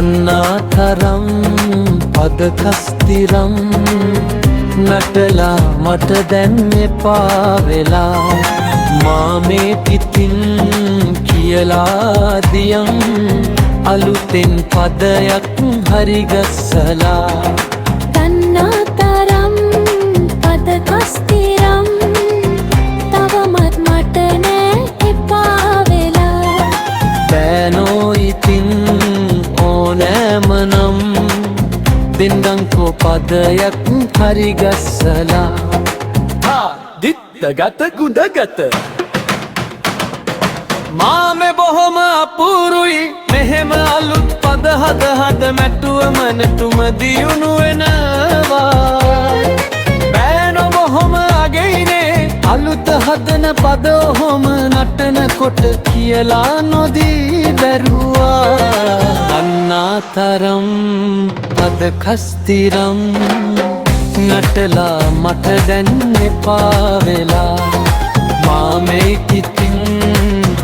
දන්නාතරම් පද කස්තිරම් නටලා මට දැන් එපා වෙලා මා මේ පිටින් කියලා දියම් අලුතෙන් පදයක් හරි ගස්සලා දන්නාතරම් පද කස්තිරම් තවමත් මට නෑ එපා වෙලා බෑනෝ ඉතින් ඕනෑමනම් දෙන්නංකෝ පදයක් හරි ගස්සලා දිත්ත ගත ගුඳ ගත මාමෙ බොහොම අපූරුයි මෙහෙම අලුත් පද හද මැටුවම නැටුම දියුණු වෙනවා බෑනෝ බොහොම අගයිනේ අලුත් හදන පද ඔහොම නටනකොට කියලා නොදී බැරුවා දන්නාතරම් පද කස්තිරම් නටලා මට දැන් එපා වෙලා මා මේ ඉතින්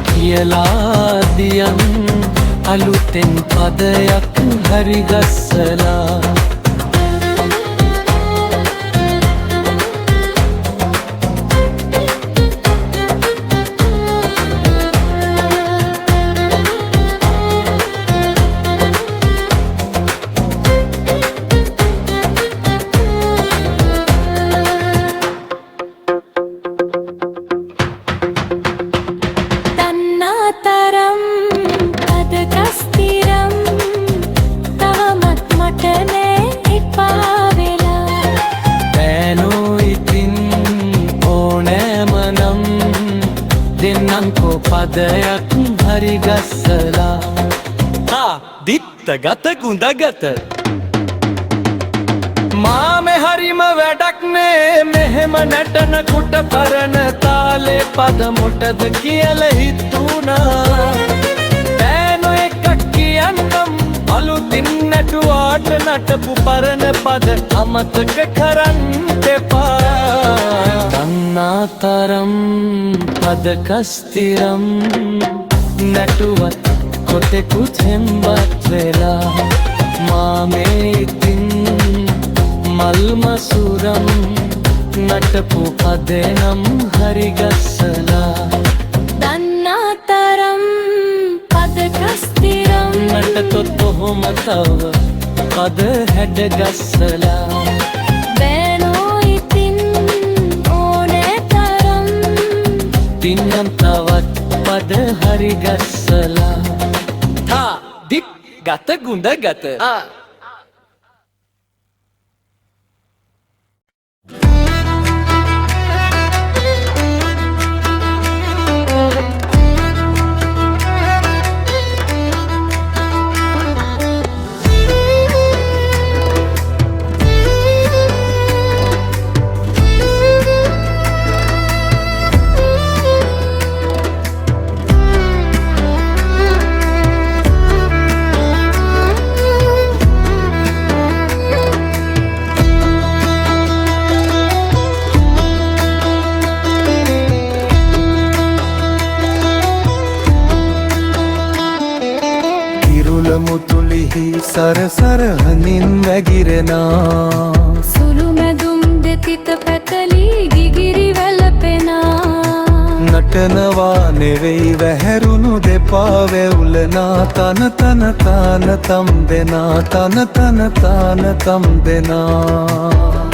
කියලා දියම් අලුතෙන් පදයක් හරි ගස්සලා දන්නාතරම් පද කස්තිරම් තවමත් මට නෑ එපා වෙලා බෑනෝ ඉතින් ඕනෑමනම් දෙන්නංකෝ පදයක් හරි ගස්සලා දිත්ත ගත ගුඳ ගත මාමෙ හරිම වැඩක්නේ මෙහෙම නැටන කුට පරණ තාලේ පද මොටද කියල හිතුණා බෑනො එකක් කියන්නම් අලුතින් නැටුවාට නටපු පරණ පද අමතක කරන්න එපා දන්නාතරම් පද කස්තිරම් නැටුවත් කොටෙකුත් හෙම්බත් වෙලා මාමේ ඉතින් මල්මසුරම් නටපු පදනම් හරි ගස්සලා දන්නාතරම් පද කස්තිරම් නටතොත් ඔහොම තව පද හැඩ ගස්සලා බෑනෝ ඉතින් ඕනෑ තරම් දින්නම් තවත් පද හරි ගස්සලා දික් ගත ගුඳ ගත මුතුලිහි සරසර හනින් වැගිරෙනා සුළු මැදුම් දෙතිත පැතලී ගිගිරි වැළපෙනා නටනවා නෙවෙයි වැහැරුණු දෙපා වෙවුලනා තන තන තාන තම් දෙනා තන තන තාන තම් දෙනා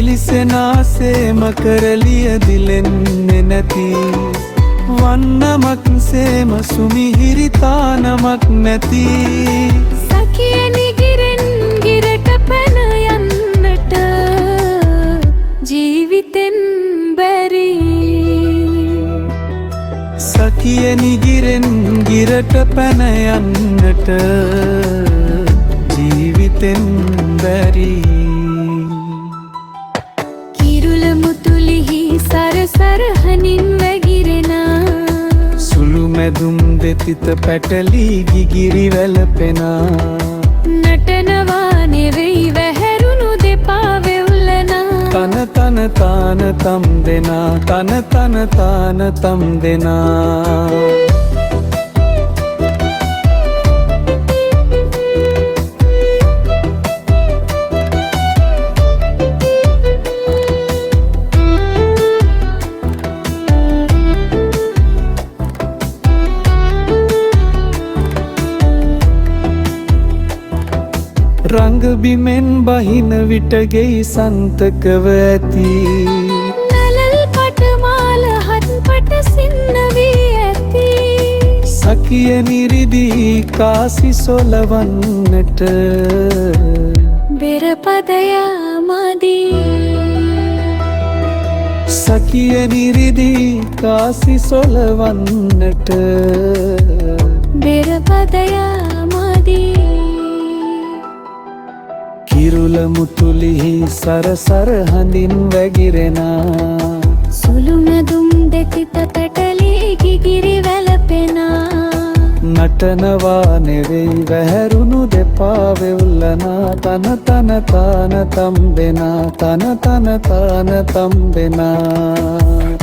බිලිසෙනාසේම කරලිය දිලෙන්නේ නැති වන්නමක් සේම සුමිහිරිතානමක් නැති සකිය නිගිරෙන් ගිරට පැන යන්නට ජීවිතෙන් බැරි සකිය නිගිරෙන් ගිරට පැන යන්නට හිතෙන් බැරි කිරුළ මුතුලිහි සරසරහනින් වැගිරෙනා සුළු මැදුම් දෙතිත පැටලී ගිගිරි වැළපෙනා නටනවා නෙවෙයි වැහැරුණු දෙපා වෙවුලනා තන තන තාන තම් දෙනා තන තන තාන තම් දෙනා රංග බිමෙන් බහින විට ගෙයි සන්තකව ඇති නලල් පටමාල හත්පට සින්න වී ඇති සකිය නිරිදී කාසි සොලවන්නට බෙරපදයා මදී සකිය නිරිදී කාසි සොලවන්නට බෙරපදයා මදී කිරුළ මුතුලිහි සරසර හඳින් වැගිරෙනා සුළු මැදුම් දෙතිත පැටලී ගිගිරි වැළපෙනා නටනවා නෙවෙයි වැහැරුණු දෙපා වෙවුලනා තන තන තාන තම් දෙනා තන තන තාන තම් දෙනා